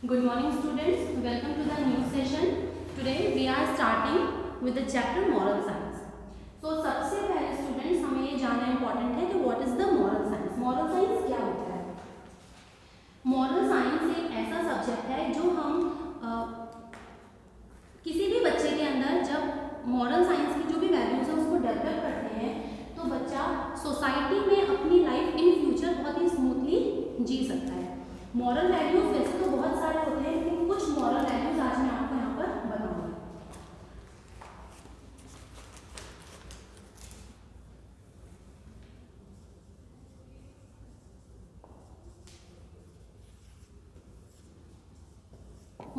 Good morning students, welcome to the new session. Today we are starting with the chapter moral science. So सबसे पहले students हमें ये जानना important है कि what is the moral science? Moral science क्या होता है? Moral science एक ऐसा subject है जो हम किसी भी बच्चे के अंदर जब moral science की जो भी values है उसको develop करते हैं तो बच्चा सोसाइटी में अपनी लाइफ इन फ्यूचर बहुत ही स्मूथली जी सकता है। मॉरल वैल्यूज वैसे तो बहुत सारे होते हैं लेकिन कुछ मॉरल वैल्यूज आज मैं आपको यहाँ पर बताऊंगी।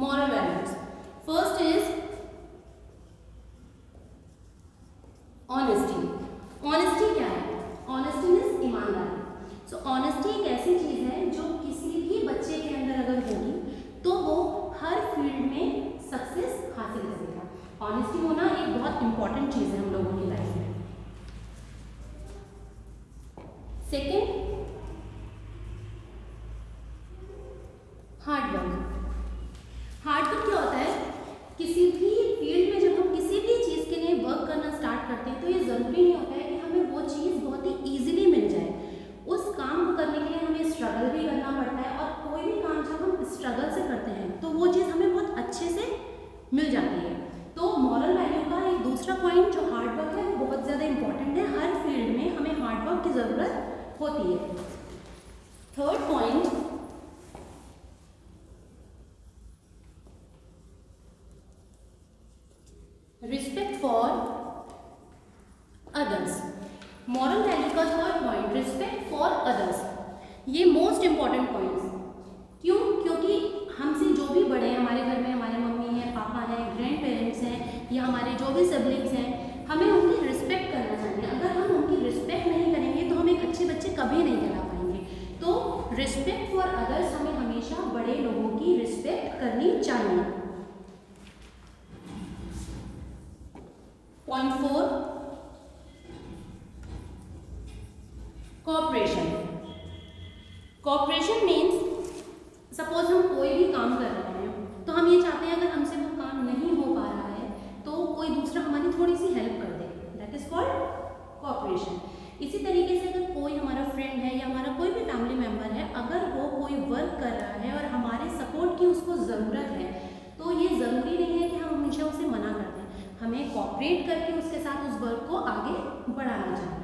Moral values first is honesty. Honesty क्या है? ऑनेस्टी मीन्स ईमानदारी। सो ऑनेस्टी एक ऐसी चीज है जो किसी भी बच्चे के अंदर अगर होगी तो वो हर फील्ड में सक्सेस हासिल करेगा। ऑनेस्टी होना एक बहुत इंपॉर्टेंट चीज है हम लोगों की लाइफ में। Second, hard work. Hard work क्या होता है? किसी भी फील्ड में जब हम किसी भी चीज के लिए वर्क करना स्टार्ट करते हैं तो ये जरूरी नहीं होता है कि हमें वो चीज बहुत ही इजीली मिल जाए। उस काम को करने के लिए हमें स्ट्रगल भी करना पड़ता है और कोई भी काम जब हम स्ट्रगल से करते हैं तो वो चीज़ हमें बहुत अच्छे से मिल जाती है। तो मॉरल वैल्यू का एक दूसरा पॉइंट जो हार्ड वर्क है वो बहुत ज़्यादा इंपॉर्टेंट है। हर फील्ड में हमें हार्ड वर्क की ज़रूरत होती है। Third point, respect for others. Moral value का third point respect for others, ये मोस्ट इंपॉर्टेंट पॉइंट्स। क्यों? क्योंकि हमसे जो भी बड़े हैं, हमारे घर में हमारे मम्मी हैं, पापा हैं, ग्रैंड पेरेंट्स हैं या हमारे जो भी सिबलिंग्स हैं, हमें उनकी रिस्पेक्ट करना चाहिए। अगर हम उनकी रिस्पेक्ट नहीं करेंगे तो हम एक अच्छे बच्चे कभी नहीं कहला पाएंगे। तो रिस्पेक्ट फॉर अदर्स, हमें हमेशा बड़े लोगों की रिस्पेक्ट करनी चाहिए। Point 4, cooperation. Cooperation means suppose हम कोई भी काम कर रहे हैं तो हम ये चाहते हैं अगर हमसे वो काम नहीं हो पा रहा है तो कोई दूसरा हमारी थोड़ी सी हेल्प कर दे, दैट इज कॉल्ड कोऑपरेशन। इसी तरीके से अगर कोई हमारा फ्रेंड है या हमारा कोई भी फैमिली मेम्बर है, अगर वो कोई वर्क कर रहा है और हमारे सपोर्ट की उसको ज़रूरत है तो ये ज़रूरी नहीं है कि हम हमेशा उसे मना कर दें, हमें कोऑपरेट करके उसके साथ उस वर्क को आगे बढ़ाना चाहिए।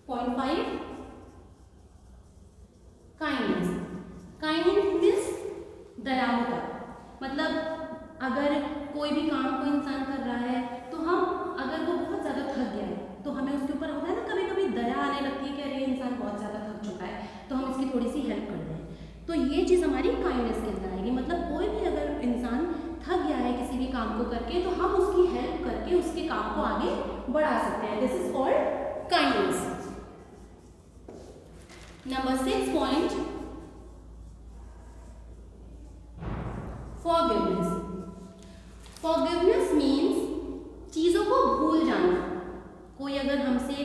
Point 5, kindness. काइंडनेस मीन्स दयालुता। मतलब अगर कोई भी काम को इंसान कर रहा है तो हम अगर वो बहुत ज़्यादा थक गया है तो हमें उसके ऊपर होता है ना कभी कभी दया आने लगती है कि अरे इंसान बहुत ज़्यादा थक चुका है तो हम इसकी थोड़ी सी हेल्प कर दें। तो ये चीज़ हमारी काइंडनेस के अंदर आएगी। मतलब कोई भी अगर इंसान थक गया है किसी भी काम को करके तो हम उसकी हेल्प करके उसके काम को आगे बढ़ा सकते हैं। This is called kindness. Number 6 point, forgiveness. Forgiveness means चीज़ों को भूल जाना। कोई अगर हमसे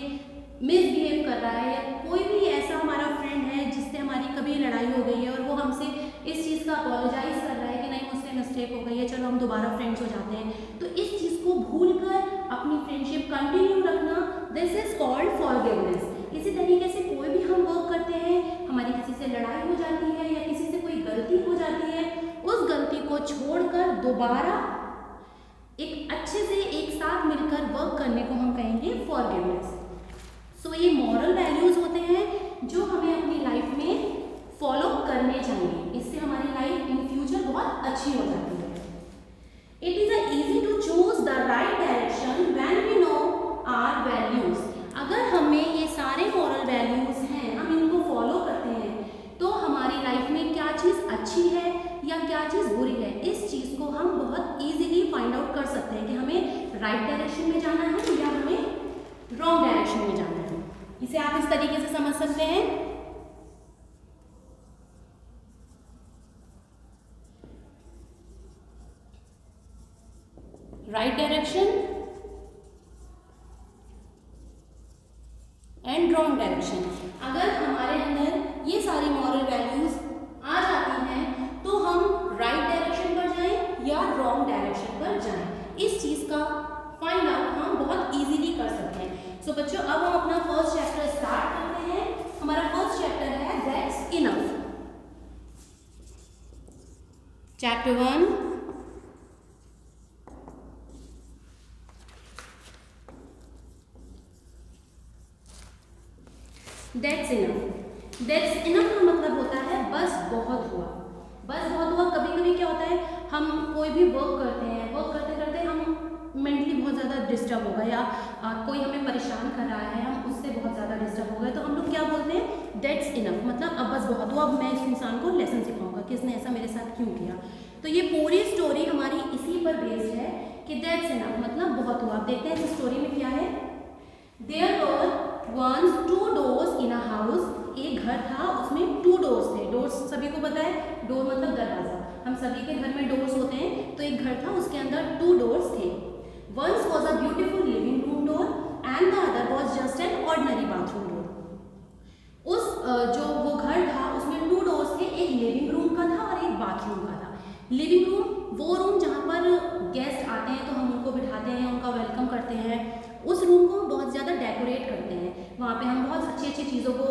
मिसबिहेव कर रहा है या कोई भी ऐसा हमारा फ्रेंड है जिससे हमारी कभी लड़ाई हो गई है और वो हमसे इस चीज़ का अपोलोजाइज कर रहा है कि नहीं मुझसे मिस्टेक हो गई है, चलो हम दोबारा फ्रेंड्स हो जाते हैं, तो इस चीज़ को भूल कर अपनी फ्रेंडशिप कंटिन्यू रखना, दिस इज कॉल्ड फॉरगिवनेस। इसी तरीके से कोई भी हम वर्क करते हैं, हमारी किसी से लड़ाई हो जाती है या किसी से कोई गलती हो जाती है, उस गलती को छोड़कर दोबारा एक अच्छे से एक साथ मिलकर वर्क करने को हम कहेंगे फॉरगिवनेस। सो ये मॉरल वैल्यूज होते हैं जो हमें अपनी लाइफ में फॉलो करने चाहिए। इससे हमारी लाइफ इन फ्यूचर बहुत अच्छी हो जाती है। It is easy to choose the right direction when we know our values। अगर हमें ये सारे मॉरल वैल्यूज हैं, हम इनको फॉलो करते हैं तो हमारी लाइफ में क्या चीज़ अच्छी है या क्या चीज़ बुरी है, इस चीज़ को हम बहुत इजीली फाइंड आउट कर सकते हैं कि हमें राइट डायरेक्शन में जाना है या हमें रॉन्ग डायरेक्शन में जाना है। इसे आप इस तरीके से समझ सकते हैं। Right direction and wrong direction. अगर हमारे अंदर ये सारी moral chapter 1 that's enough. That's enough का मतलब होता है बस बहुत हुआ। बस बहुत हुआ। कभी कभी क्या होता है, हम कोई भी वर्क करते हैं, वर्क करते करते हम मेंटली बहुत ज़्यादा डिस्टर्ब हो गए, या कोई हमें परेशान कर रहा है, हम उससे बहुत ज़्यादा डिस्टर्ब हो गए, तो हम लोग क्या बोलते हैं, दैट्स इनफ। मतलब अब बस बहुत हुआ, अब मैं इस इंसान को लेसन सिखाऊंगा कि इसने ऐसा मेरे साथ क्यों किया। तो ये पूरी स्टोरी हमारी इसी पर बेस्ड है कि दैट्स इनफ मतलब बहुत हुआ। आप देखते हैं इस स्टोरी में क्या है। There were once 2 doors in a house. एक घर था, उसमें 2 doors थे। डोर्स सभी को पता है, डोर मतलब दरवाजा। हम सभी के घर में डोर्स होते हैं, तो एक घर था, उसके अंदर 2 doors थे। Once was a beautiful living room door and the other was just an ordinary bathroom door. उस जो वो घर था उसमें 2 doors थे, एक लिविंग रूम का था और एक बाथरूम का था। लिविंग रूम वो रूम जहाँ पर गेस्ट आते हैं तो हम उनको बिठाते हैं, उनका वेलकम करते हैं। उस रूम को हम बहुत ज़्यादा डेकोरेट करते हैं, वहाँ पे हम बहुत अच्छी अच्छी चीज़ों को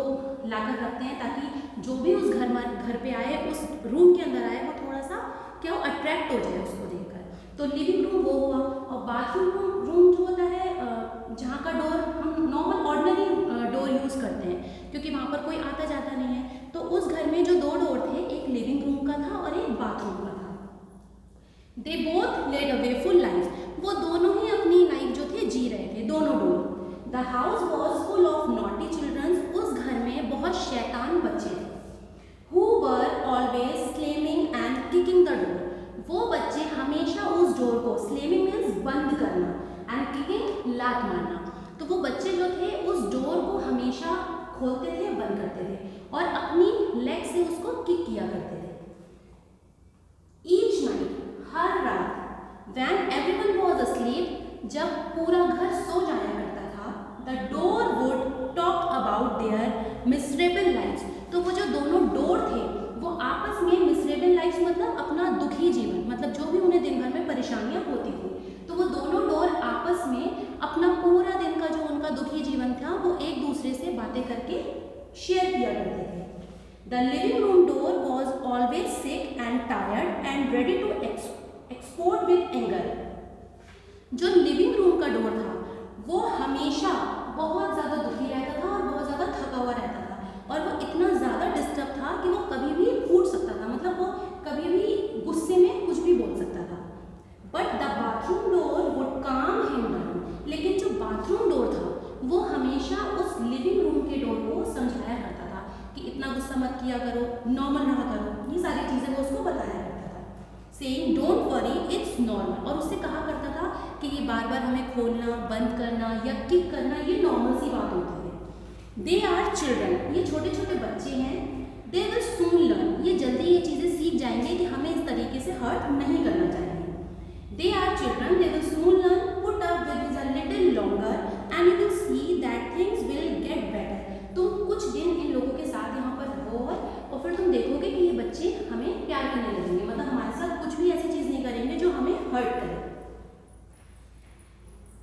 लाकर रखते हैं ताकि जो भी उस घर पे आए, उस रूम के अंदर आए, वो थोड़ा सा क्या अट्रैक्ट हो जाए उसको देखकर। तो लिविंग रूम वो हुआ। और बाथरूम रूम जो होता है, जहाँ का डोर हम नॉर्मल ऑर्डिनरी डोर यूज़ करते हैं क्योंकि वहाँ पर कोई आता जाता नहीं है। तो उस घर में जो 2 डोर थे, एक लिविंग रूम का था और एक बाथरूम का था। They both led a woeful life. वो दोनों ही अपनी लाइफ जो थे जी रहे थे, दोनों door. The house was full of naughty childrens. उस घर में बहुत शैतान बच्चे थे। Who were always slamming and kicking the door. वो बच्चे हमेशा उस डोर को, स्लैमिंग मीन्स बंद करना, एंड किकिंग लात मारना। तो वो बच्चे जो थे उस डोर को हमेशा खोलते थे, बंद करते थे और अपनी लेग से उसको किक किया करते थे। ईच नाइट, हर रात, व्हेन एवरीवन वाज अस्लीप, जब पूरा घर सो जाया करता था, the door would talk about their miserable lifes. तो वो जो दोनों डोर थे वो आपस में मिसरेबल लाइफ्स मतलब अपना दुखी जीवन, मतलब जो भी उन्हें दिन भर में परेशानियां होती थी, तो वो दोनों डोर आपस में अपना पूरा दिन का जो उनका दुखी जीवन था वो एक दूसरे से बातें करके शेयर किया करते थे। The living room door was always sick and tired and ready to explode with anger. जो लिविंग रूम का डोर था वो हमेशा बहुत ज़्यादा दुखी रहता था और बहुत ज़्यादा थका हुआ रहता था, और वो इतना ज़्यादा डिस्टर्ब था कि वो कभी भी फूट सकता था, मतलब वो कभी भी गुस्से में कुछ भी बोल सकता था। But the bathroom door would काम हिम डाउन। लेकिन जो बाथरूम डोर था वो हमेशा उस लिविंग रूम के डोर को समझाया करता था कि इतना गुस्सा मत किया करो, नॉर्मल रहा करो, ये सारी चीज़ें वो उसको बताया करता था। Saying don't worry it's normal. और उससे कहा करता था कि ये बार बार हमें खोलना, बंद करना या किक करना ये नॉर्मल सी बात होती है। दे आर चिल्ड्रन, ये छोटे छोटे बच्चे हैं। दे विल सून लर्न, ये जल्दी ये चीज़ें सीख जाएंगे कि हमें इस तरीके से हर्ट नहीं करना चाहिए। They are children, they will soon learn, put up with this a little longer and you will see that things will get better. तो कुछ दिन इन लोगों के साथ यहाँ पर रहो और फिर तुम देखोगे कि ये बच्चे हमें प्यार करने लगेंगे, मतलब हमारे साथ कुछ भी ऐसी चीज़ नहीं करेंगे जो हमें हर्ट करे।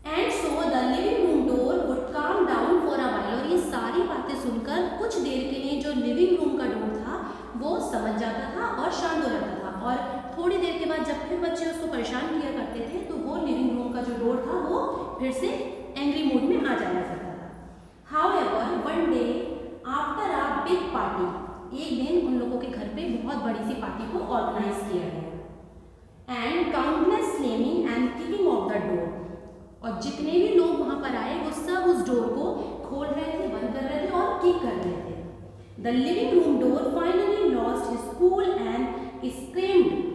And so the living room door would calm down for a while. और ये सारी बातें सुनकर कुछ देर के लिए जो लिविंग रूम का डोर था वो समझ जाता था और शांत हो जाता था, और थोड़ी देर के बाद जब फिर बच्चे उसको परेशान किया करते थे तो वो लिविंग रूम का जो डोर था वो फिर से एंग्री मूड में आ जाया करता था। However one day after a big party, एक दिन उन लोगों के घर पे बहुत बड़ी सी पार्टी को ऑर्गेनाइज किया गया। And countless slamming and kicking off the door, और जितने भी लोग वहाँ पर आए वो सब उस डोर को खोल रहे थे, बंद कर रहे थे और किक कर रहे थे। The living room door finally lost his cool and screamed.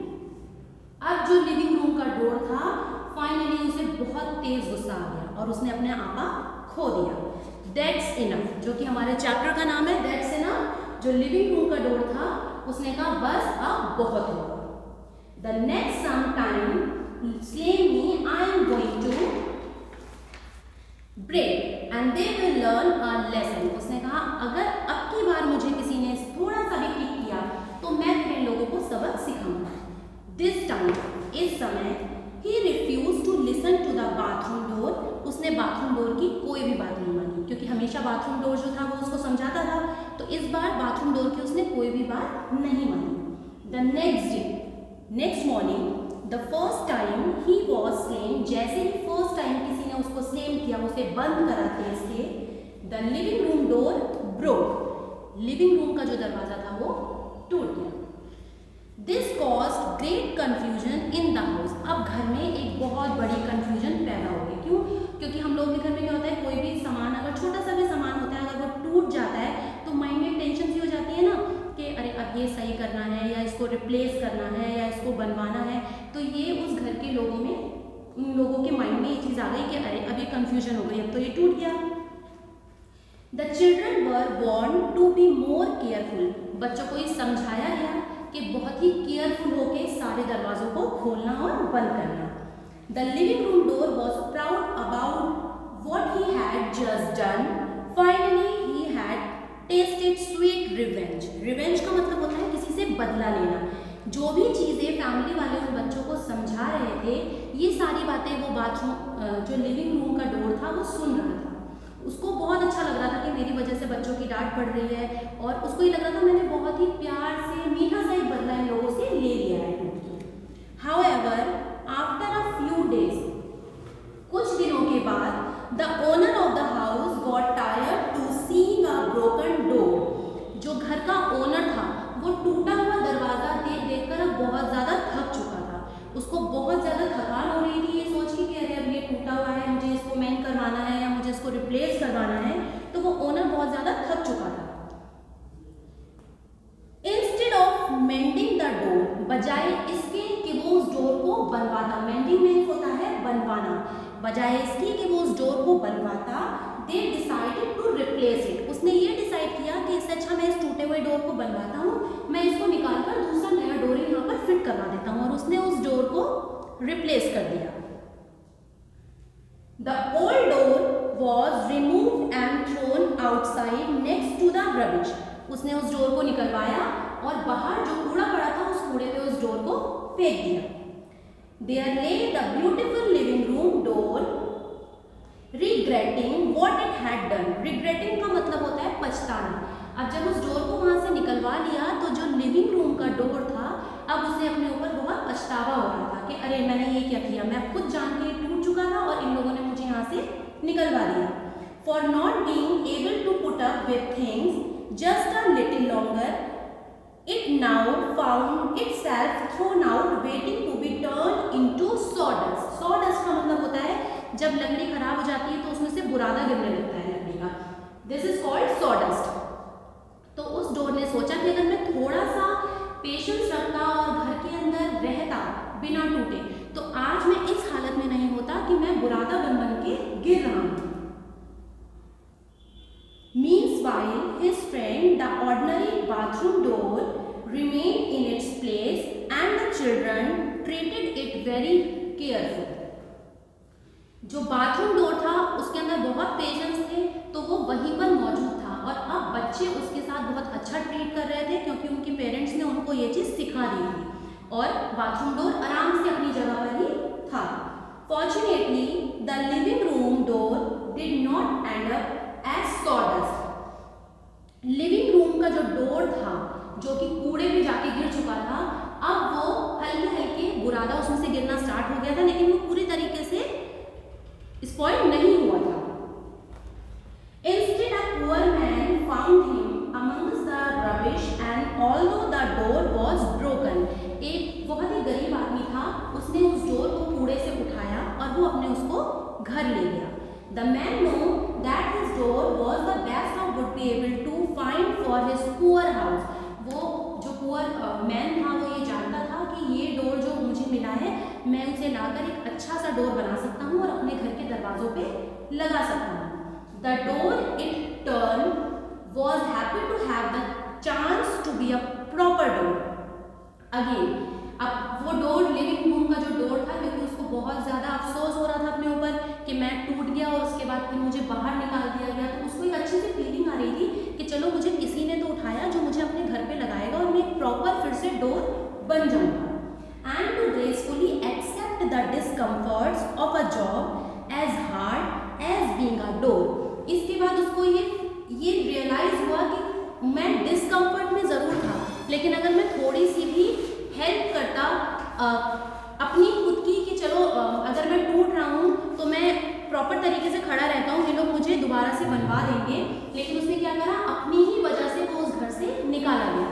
अब जो लिविंग रूम का डोर था फाइनली उसे बहुत तेज गुस्सा आ गया और उसने अपने आपा खो दिया। दैट्स इनफ, जो कि हमारे चैप्टर का नाम है दैट्स इनफ। जो लिविंग रूम का डोर था उसने कहा बस अब बहुत होगा। The next some time slay me I am going to break and they will learn a lesson. उसने कहा अगर अब की बार मुझे किसी ने थोड़ा सा भी किक किया तो मैं फिर इन लोगों को सबक सिखाऊंगा। दिस टाइम, इस समय, he refuse to listen to the bathroom door. उसने बाथरूम डोर की कोई भी बात नहीं मानी, क्योंकि हमेशा बाथरूम डोर जो था वो उसको समझाता था, तो इस बार बाथरूम डोर की उसने कोई भी बात नहीं मानी। The next day next morning the first time he was slam, जैसे ही फर्स्ट टाइम किसी ने उसको स्लेम किया, उसे बंद करा तेज से, the living room door broke, living room का जो दरवाजा था वो टूट गया। This caused great confusion in the house, अब घर में एक बहुत बड़ी कन्फ्यूजन पैदा हो गई। क्यों? क्योंकि हम लोगों के घर में क्या होता है, कोई भी सामान, अगर छोटा सा भी सामान होता है, अगर वो टूट जाता है तो माइंड में टेंशन सी हो जाती है ना कि अरे अब ये सही करना है या इसको रिप्लेस करना है या इसको बनवाना है। तो ये उस घर के लोगों में, उन लोगों के माइंड में ये चीज़ आ गई कि अरे अब ये कन्फ्यूजन हो गई, अब तो ये टूट गया। The children were warned to be more careful, बच्चों को ये समझाया गया कि बहुत ही केयरफुल होकर सारे दरवाजों को खोलना और बंद करना। The living room door was proud about what he had just done, finally he had tested sweet revenge. Revenge का मतलब होता है किसी से बदला लेना। जो भी चीज़ें फैमिली वाले उन बच्चों को समझा रहे थे, ये सारी बातें वो बाथरूम, जो लिविंग रूम का डोर था, वो सुन रहा था। उसको बहुत अच्छा लग रहा था कि मेरी वजह से बच्चों की डांट पड़ रही है, और उसको ये लग रहा था मैंने बहुत ही प्यार से मीठा सा एक बदला इन लोगों से ले लिया है। However, after a few days, कुछ दिनों के बाद, the owner of the house got tired to seeing a broken door, जो घर का ओनर था वो टूटा हुआ दरवाजा देख देखकर अब बहुत ज़्यादा थक चुका था। उसको बहुत ज़्यादा थकान हो रही थी ये सोच के कि अरे अब ये टूटा हुआ है, मुझे इसको मेंट करवाना है या मुझे इसको रिप्लेस करवाना है, तो वो ओनर बहुत ज़्यादा थक चुका था। Instead of mending the door, बजाय इसके कि वो उस डोर को बनवाता, मेंडिंग मीन्स होता है बनवाना, बजाय इसके कि वो उस डोर को बनवाता, they decided to replace it, उसने ये डिसाइड किया कि इससे अच्छा मैं इस टूटे हुए डोर को बनवाता हूँ, मैं इसको निकाल कर दूसरा नया डोर यहाँ पर फिट करवा देता हूँ, और उसने उस डोर को रिप्लेस कर दिया। The old door was removed and thrown outside next to the rubbish, उसने उस डोर को निकलवाया और बाहर जो कूड़ा पड़ा था उस कूड़े पे उस डोर को फेंक दिया। There lay the beautiful living room door, regretting what it had done. Regretting का मतलब होता है पछताना। अब जब उस डोर को वहाँ से निकलवा लिया तो जो लिविंग रूम का डोर था, अब उसे अपने ऊपर बहुत पछतावा हो रहा था कि अरे मैंने ये क्या किया, मैं खुद जान के टूट चुका था और इन लोगों ने मुझे यहाँ से निकलवा दिया। For not being able to put up with things just a little longer, it now found itself thrown out, waiting to be turned into sawdust. Sawdust का मतलब होता है जब लकड़ी खराब हो जाती है तो उसमें से बुरादा गिरने लगता है लकड़ी का। This is called sawdust. तो उस डोर ने सोचा कि अगर मैं थोड़ा सा पेशेंस रखता और घर के अंदर रहता बिना टूटे, तो आज मैं इस हालत में नहीं होता कि मैं बुरादा बन बन के गिर रहा हूँ। Meanwhile, his friend, the ordinary bathroom door, remained in its place, and the children treated it very carefully. जो बाथरूम डोर था उसके अंदर बहुत पेशेंस थे, तो वो वहीं पर मौजूद था, और अब बच्चे उसके साथ बहुत अच्छा ट्रीट कर रहे थे क्योंकि उनके पेरेंट्स ने उनको ये चीज़ सिखा दी थी, और बाथरूम डोर आराम से अपनी जगह पर ही था। Fortunately, the living room door did not end up as sawdust. Living room का जो डोर था जो कि कूड़े में जाके गिर चुका था, अब वो हल्के हल्के बुरादा उसमें से गिरना स्टार्ट हो गया था, लेकिन वो पूरी तरीके से स्पॉइल नहीं हुआ था। Instead, a poor man found him amongst the rubbish, and although the door was broken, एक बहुत ही गरीब आदमी था, उसने उस डोर को कूड़े से उठाया और वो अपने उसको घर ले गया। The man knew that his door was the best of would be able to find for his poor house. वो जो पुअर मैन था वो ये जानता था कि ये डोर जो मुझे मिला है, मैं उसे लाकर एक अच्छा सा डोर बना सकता हूँ और अपने घर के दरवाजों पे लगा सकता हूँ। The door in turn was happy to have the chance to be a proper door. Again, अब वो डोर लिविंग रूम का जो डोर था, क्योंकि उसको बहुत ज़्यादा अफसोस हो रहा था अपने ऊपर कि मैं टूट गया और उसके बाद फिर मुझे बाहर निकाल दिया गया, तो उसको एक अच्छी सी फीलिंग आ रही थी कि चलो मुझे किसी ने तो उठाया जो मुझे अपने घर पे लगाएगा और मैं एक प्रॉपर फिर से डोर बन जाऊंगा। And to gracefully accept the discomforts of a job as hard as being a door. इसके बाद उसको ये रियलाइज हुआ कि मैं डिस्कम्फर्ट में ज़रूर था, लेकिन अगर मैं थोड़ी सी भी हेल्प करता अपनी खुद की कि चलो अगर मैं टूट रहा हूँ तो मैं प्रॉपर तरीके से खड़ा रहता हूँ, ये लोग मुझे दोबारा से बनवा देंगे। लेकिन उसने क्या करा, अपनी ही वजह से वो उस घर से निकाला गया।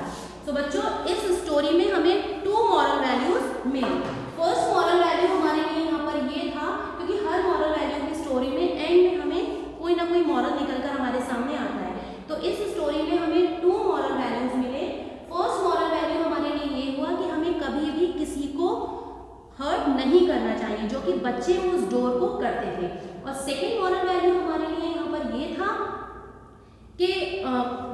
तो बच्चों इस स्टोरी में हमें 2 मॉरल वैल्यूज मिले। फर्स्ट मॉरल वैल्यू हमारे लिए यहाँ पर ये था, क्योंकि हर मॉरल वैल्यू की स्टोरी में एंड में हमें कोई ना कोई मॉरल निकल कर हमारे सामने आता है। तो इस स्टोरी में हमें 2 मॉरल वैल्यूज मिले। फर्स्ट मॉरल वैल्यू हमारे लिए ये हुआ कि हमें कभी भी किसी को हर्ट नहीं करना चाहिए, जो कि बच्चे उस डोर को करते थे। और सेकेंड मॉरल वैल्यू हमारे लिए यहाँ पर ये था कि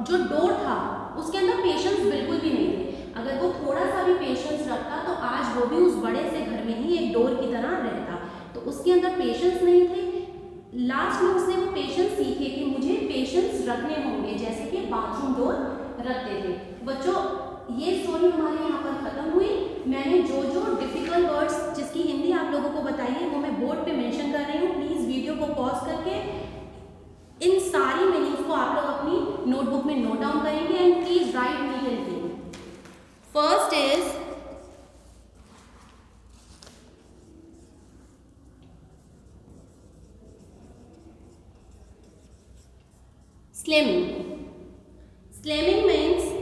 जो डोर था उसके अंदर पेशेंस बिल्कुल भी नहीं थे। अगर वो थोड़ा सा भी पेशेंस रखता तो आज वो भी उस बड़े से घर में ही एक डोर की तरह रहता। तो उसके अंदर पेशेंस नहीं थे। लास्ट में उसने वो पेशेंस सीखे कि मुझे पेशेंस रखने होंगे, जैसे कि बाथरूम डोर रखते थे। बच्चों ये स्टोरी हमारे यहाँ पर खत्म हुई। मैंने जो जो डिफिकल्ट वर्ड्स जिसकी हिंदी आप लोगों को बताई है वो मैं बोर्ड पे मेंशन कर रही हूँ। प्लीज़ वीडियो को पॉज करके इन सारी मीनिंग्स को आप लोग अपनी नोटबुक में नोट डाउन करेंगे and please right neat and clean. First is slimming. Slimming means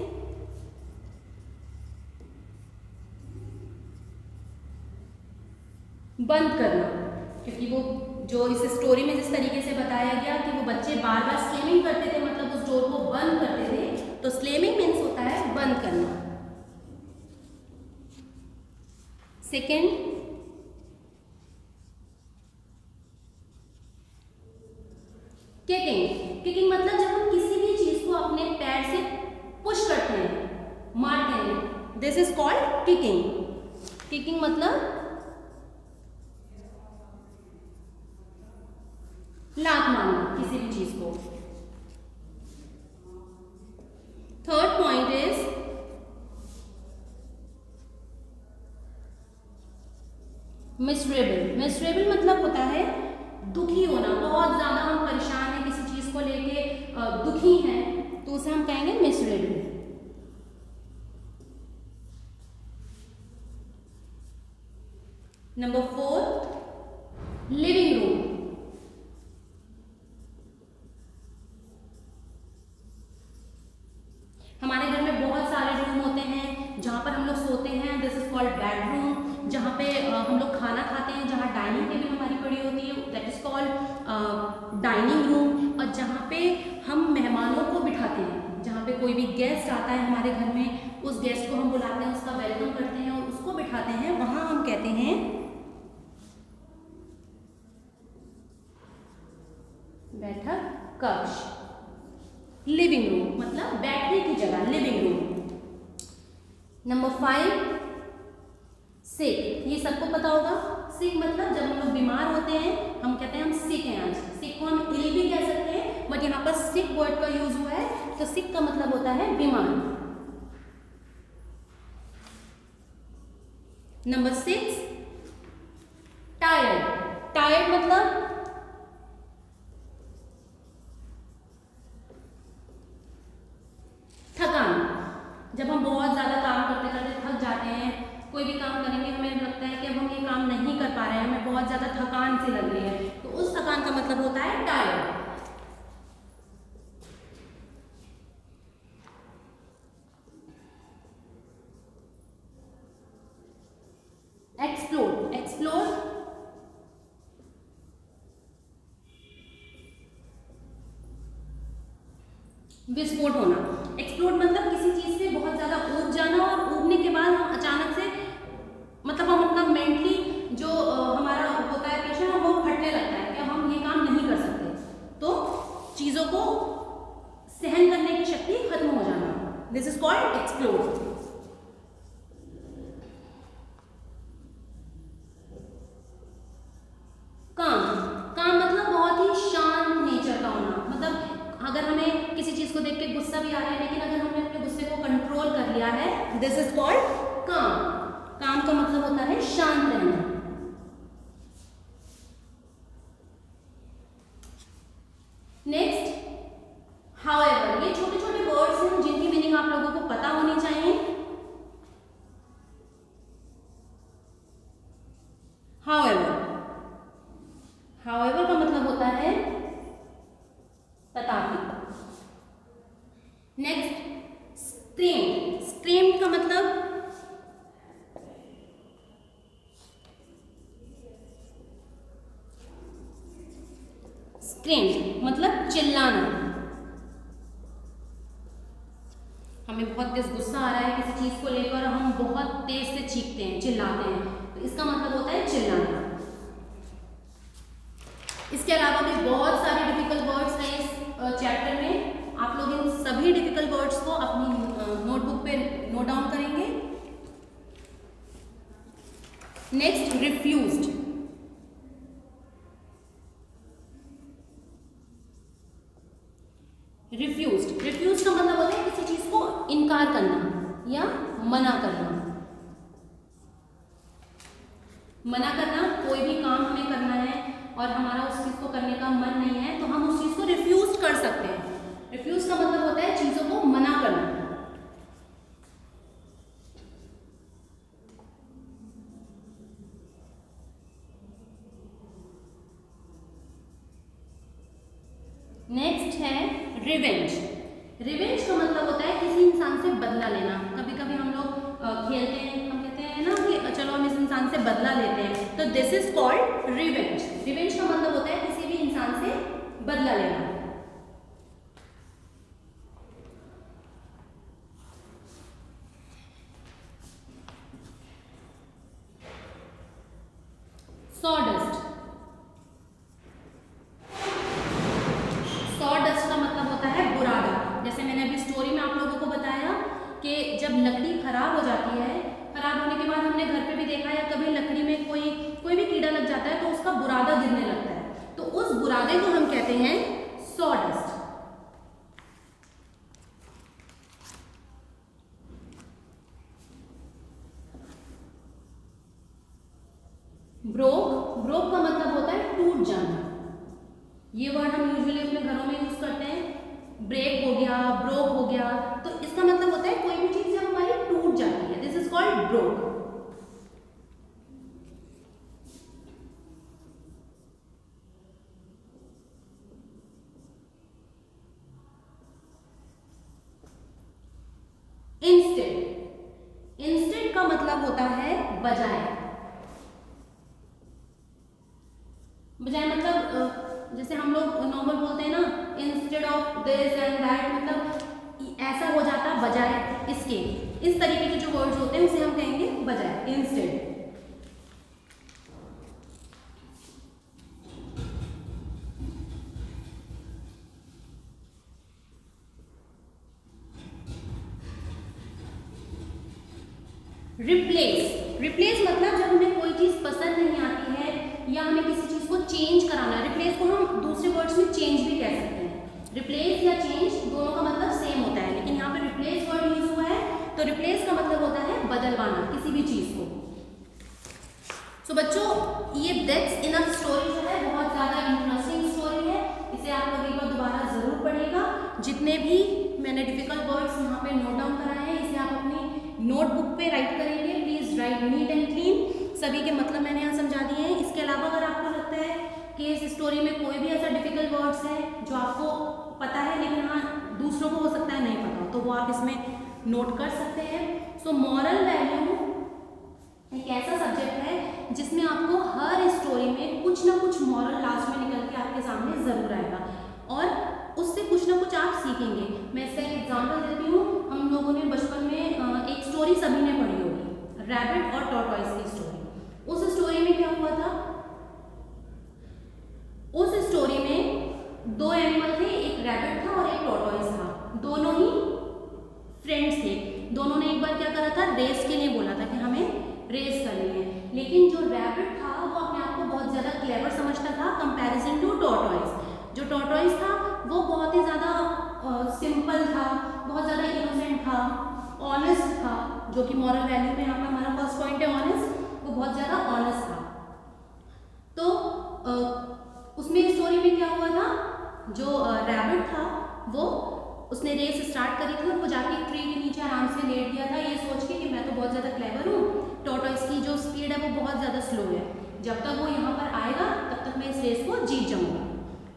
बंद करना, क्योंकि वो जो इस स्टोरी में जिस तरीके से बताया गया कि वो बच्चे बार बार स्लैमिंग करते थे, मतलब उस डोर को बंद करते थे। तो स्लैमिंग मीन्स होता है बंद करना। Second kicking. किकिंग मतलब जब हम किसी भी चीज को अपने पैर से पुश करते हैं, मारते हैं, this is called kicking. Kicking मतलब लात मारना किसी भी चीज को। Third point is miserable. Miserable मतलब होता है दुखी होना। बहुत ज्यादा हम परेशान हैं किसी चीज को लेके, दुखी हैं, तो उसे हम कहेंगे मिसरेबल। Number 4 living room. हमारे घर में बहुत सारे रूम होते हैं जहाँ पर हम लोग सोते हैं, दिस इज कॉल्ड बेडरूम। जहाँ पे हम लोग खाना खाते हैं, जहाँ डाइनिंग टेबल हमारी पड़ी होती है, that is called dining room. और जहाँ पे हम मेहमानों को बिठाते हैं, जहाँ पे कोई भी गेस्ट आता है हमारे घर में, उस गेस्ट को हम बुलाते हैं, उसका वेलकम करते हैं और उसको बिठाते हैं, वहाँ हम कहते हैं बैठक कक्ष। लिविंग रूम मतलब बैठने की जगह, लिविंग रूम। नंबर 5 सिक। ये सबको पता होगा। सिक मतलब जब हम लोग बीमार होते हैं हम कहते हैं हम सिक हैं आज। सिक को हम इल भी कह सकते हैं, बट यहाँ पर सिक वर्ड का यूज हुआ है, तो सिक का मतलब होता है बीमार। Number 6 tired. टायर्ड मतलब थकान। जब हम बहुत ज़्यादा काम करते करते थक जाते हैं, कोई भी काम करेंगे हमें लगता है कि अब हम ये काम नहीं कर पा रहे हैं, हमें बहुत ज़्यादा थकान सी लग रही है, तो उस थकान का मतलब होता है टायर्ड। एक्सप्लोड। एक्सप्लोड विस्फोट होना। एक्सप्लोड मतलब किसी चीज से बहुत ज्यादा ऊब जाना, और ऊबने के बाद हम अचानक से मतलब हम अपना मेंटली जो हमारा होता है पेशेंट, वो फटने लगता है कि हम ये काम नहीं कर सकते, तो चीजों को सहन करने की शक्ति खत्म हो जाना, दिस इज कॉल्ड एक्सप्लोड। काम। काम मतलब बहुत ही शांत नेचर का होना। मतलब अगर हमें किसी चीज को देख के गुस्सा भी आ रहा है, लेकिन अगर हमने अपने गुस्से को कंट्रोल कर लिया है, दिस इज कॉल्ड काम। काम का मतलब होता है शांत रहना। Next however. ये छोटे छोटे वर्ड्स हैं जिनकी मीनिंग आप लोगों को पता होनी चाहिए। स्क्रीम का मतलब स्क्रीम मतलब चिल्लाना। हमें बहुत तेज गुस्सा आ रहा है किसी चीज को लेकर, हम बहुत तेज से चीखते हैं, चिल्लाते हैं, तो इसका मतलब होता है चिल्लाना। इसके अलावा भी बहुत सारे डिफिकल्ट वर्ड्स हैं इस चैप्टर में। आप लोग इन सभी डिफिकल्ट वर्ड्स को अपनी नोटबुक पे नोट डाउन करेंगे। Next, refused. रिफ्यूज का मतलब होता है किसी चीज को इनकार करना या मना करना। मना करना, कोई भी काम हमें करना है और हमारा उस चीज को करने का मन नहीं है तो हम उस चीज को रिफ्यूज कर सकते हैं। रिफ्यूज का मतलब होता है चीजों को मना करना। नेक्स्ट है रिवेंज। रिवेंज का मतलब होता है किसी इंसान से बदला लेना। कभी कभी हम लोग खेलते हैं, हम कहते हैं ना कि चलो हम इस इंसान से बदला लेते हैं, तो this is called revenge. Revenge का मतलब होता है किसी भी इंसान से बदला लेना। सॉडस्ट। सॉडस्ट का मतलब होता है बुरादा। जैसे मैंने अभी स्टोरी में आप लोगों को बताया कि जब लकड़ी खराब हो जाती है, खराब होने के बाद हमने घर पे भी देखा है, कभी लकड़ी में कोई भी कीड़ा लग जाता है तो उसका बुरादा गिरने लगता है, तो उस बुरादे को हम कहते हैं सॉडस्ट। ब्रोक का मतलब होता है टूट जाना। ये वर्ड हम यूजुअली अपने घरों में यूज करते हैं। ब्रेक हो गया, ब्रोक हो गया, तो इसका मतलब होता है कोई भी चीज जब हमारी टूट जाती है, this is called broke. Instead का मतलब होता है बजाय। बजाय मतलब जैसे हम लोग नॉर्मल बोलते हैं ना, instead of this and that, मतलब ऐसा हो जाता बजाय इसके। इस तरीके के जो वर्ड्स होते हैं उसे हम कहेंगे बजाय, इंस्टेड। रिप्लेस मतलब जब हमें कोई चीज पसंद नहीं आती है या हमें किसी चीज को चेंज कराना। रिप्लेस को हम दूसरे वर्ड्स में चेंज भी कह सकते हैं। रिप्लेस या चेंज दोनों का मतलब सेम होता है, लेकिन यहाँ पे रिप्लेस वर्ड यूज हुआ है, तो रिप्लेस का मतलब होता है बदलवाना किसी भी चीज को। सो बच्चों, ये दैट्स इनफ स्टोरी जो है बहुत ज्यादा इंटरेस्टिंग स्टोरी है। इसे आप लोग एक बार दोबारा जरूर पढ़िएगा। जितने भी मैंने डिफिकल्ट वर्ड्स यहाँ पे नोट डाउन कराए हैं, इसे आप अपनी नोटबुक पे राइट करेंगे। Please right neat and clean. सभी के मतलब मैंने यहाँ समझा दिए हैं। इसके अलावा अगर आपको लगता है कि इस स्टोरी में कोई भी ऐसा डिफिकल्ट वर्ड्स है जो आपको पता है लेकिन हाँ दूसरों को हो सकता है नहीं पता, तो वो आप इसमें नोट कर सकते हैं। सो मॉरल वैल्यू एक ऐसा सब्जेक्ट है जिसमें आपको हर स्टोरी में कुछ ना कुछ मॉरल लास्ट में निकल के आपके सामने जरूर आएगा और उससे कुछ ना कुछ आप सीखेंगे। मैं इसका एक एग्जाम्पल देती हूँ। हम लोगों ने बचपन में एक स्टोरी सभी ने पढ़ी होगी, रैबिट और टॉर्टॉइस की स्टोरी। उस स्टोरी में क्या हुआ था, उस स्टोरी में दो एनिमल थे, एक रैबिट था और एक टॉर्टॉइस था। दोनों ही फ्रेंड्स थे। दोनों ने एक बार क्या करा था, रेस के लिए बोला था कि हमें रेस करनी है, लेकिन जो रैबिट था वो अपने आप को बहुत ज़्यादा क्लेवर समझता था कंपैरिजन टू टॉर्टॉइस। जो टॉर्टॉइस था वो बहुत ही ज़्यादा सिंपल था, बहुत ज़्यादा इनोसेंट था, ऑनेस्ट था, जो कि मॉरल वैल्यू में यहाँ पर हमारा फर्स्ट पॉइंट है ऑनेस्ट। वो बहुत ज़्यादा ऑनेस्ट था। तो उसमें स्टोरी में क्या हुआ था, जो रैबिट था वो उसने रेस स्टार्ट करी थी और वो जाके ट्री के नीचे आराम से लेट गया था, ये सोच के कि मैं तो बहुत ज़्यादा क्लेवर हूँ, टॉर्टॉइस की जो स्पीड है वो बहुत ज़्यादा स्लो है, जब तक वो यहाँ पर आएगा तब तक मैं इस रेस को जीत जाऊँगा।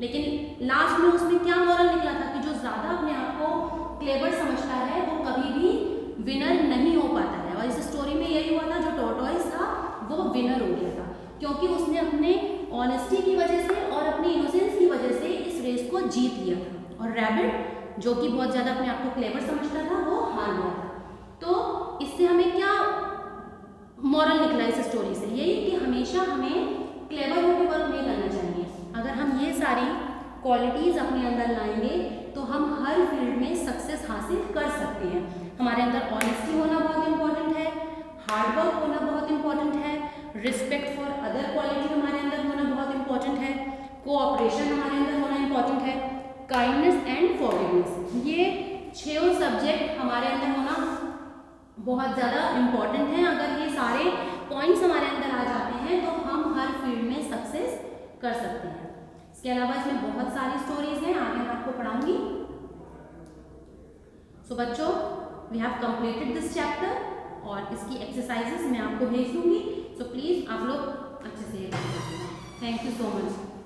लेकिन लास्ट में उसमें क्या मॉरल निकला था कि जो ज़्यादा अपने आप को क्लेवर समझता है वो कभी भी क्योंकि उसने अपने ऑनेस्टी की वजह से और अपनी इनोसेंस की वजह से इस रेस को जीत लिया था, और रैबिट जो कि बहुत ज़्यादा अपने आप को क्लेवर समझता था वो हार गया था। तो इससे हमें क्या मॉरल निकला इस स्टोरी से? यही कि हमेशा हमें क्लेवर होकर वर्क नहीं करना चाहिए। अगर हम ये सारी क्वालिटीज़ अपने अंदर लाएंगे तो हम हर फील्ड में सक्सेस हासिल कर सकते हैं। हमारे अंदर ऑनेस्टी होना बहुत इंपॉर्टेंट है, हार्ड वर्क होना बहुत इंपॉर्टेंट है, रिस्पेक्ट फॉर अदर क्वालिटी हमारे अंदर होना बहुत इंपॉर्टेंट है, कोऑपरेशन हमारे अंदर होना इंपॉर्टेंट है, काइंडनेस एंड फॉरगिवनेस। ये 6 सब्जेक्ट हमारे अंदर होना बहुत ज़्यादा इम्पॉर्टेंट है। अगर ये सारे पॉइंट्स हमारे अंदर आ जाते हैं तो हम हर फील्ड में सक्सेस कर सकते हैं। इसके अलावा इसमें बहुत सारी स्टोरीज हैं, आगे मैं आपको पढ़ाऊंगी। सो बच्चों, we have completed this chapter और इसकी एक्सरसाइजेस मैं आपको भेज दूंगी। सो प्लीज़ आप लोग अच्छे से थैंक यू सो मच।